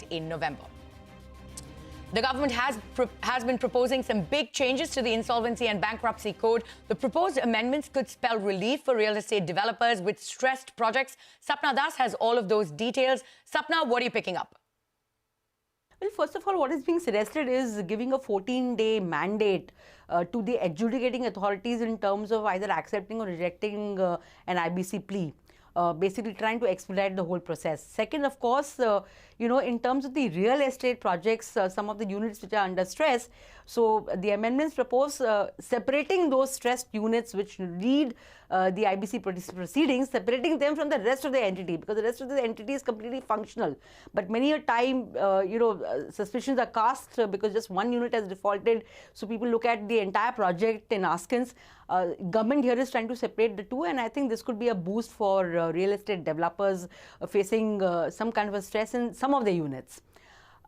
in November. The government has been proposing some big changes to the Insolvency and Bankruptcy Code. The proposed amendments could spell relief for real estate developers with stressed projects. Sapna Das has all of those details. Sapna, what are you picking up? Well, first of all, what is being suggested is giving a 14-day mandate to the adjudicating authorities in terms of either accepting or rejecting an IBC plea. Basically trying to expedite the whole process. Second, of course, in terms of the real estate projects, some of the units which are under stress, so the amendments propose separating those stressed units which need the IBC proceedings, separating them from the rest of the entity, because the rest of the entity is completely functional. But many a time, suspicions are cast because just one unit has defaulted, so people look at the entire project in askance. Government here is trying to separate the two, and I think this could be a boost for real estate developers facing some kind of a stress in some of the units.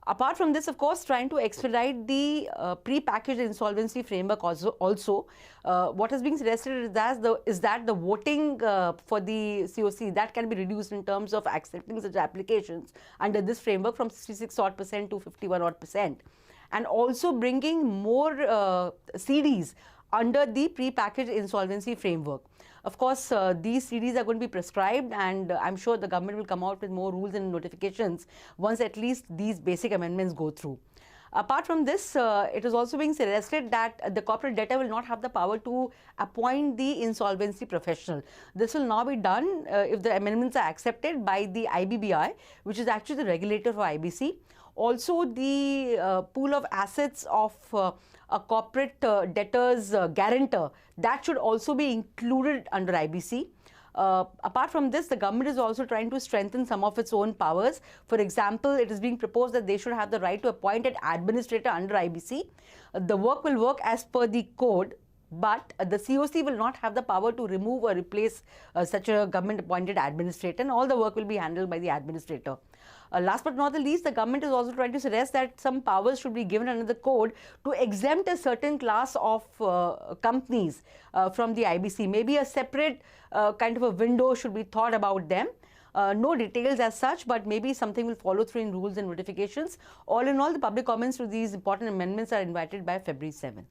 Apart from this, of course, trying to expedite the pre-packaged insolvency framework also. What is being suggested is that the voting for the COC, that can be reduced in terms of accepting such applications under this framework from 66% to 51%. And also bringing more CDs under the pre-packaged insolvency framework. Of course, these CDs are going to be prescribed, and I'm sure the government will come out with more rules and notifications once at least these basic amendments go through. Apart from this, it is also being suggested that the corporate debtor will not have the power to appoint the insolvency professional. This will now be done if the amendments are accepted by the IBBI, which is actually the regulator for IBC. Also, the pool of assets of a corporate debtor's guarantor, that should also be included under IBC. Apart from this, the government is also trying to strengthen some of its own powers. For example, it is being proposed that they should have the right to appoint an administrator under IBC. The work will work as per the code, but the COC will not have the power to remove or replace such a government-appointed administrator, and all the work will be handled by the administrator. Last but not the least, the government is also trying to suggest that some powers should be given under the code to exempt a certain class of companies from the IBC. Maybe a separate kind of a window should be thought about them. No details as such, but maybe something will follow through in rules and notifications. All in all, the public comments to these important amendments are invited by February 7.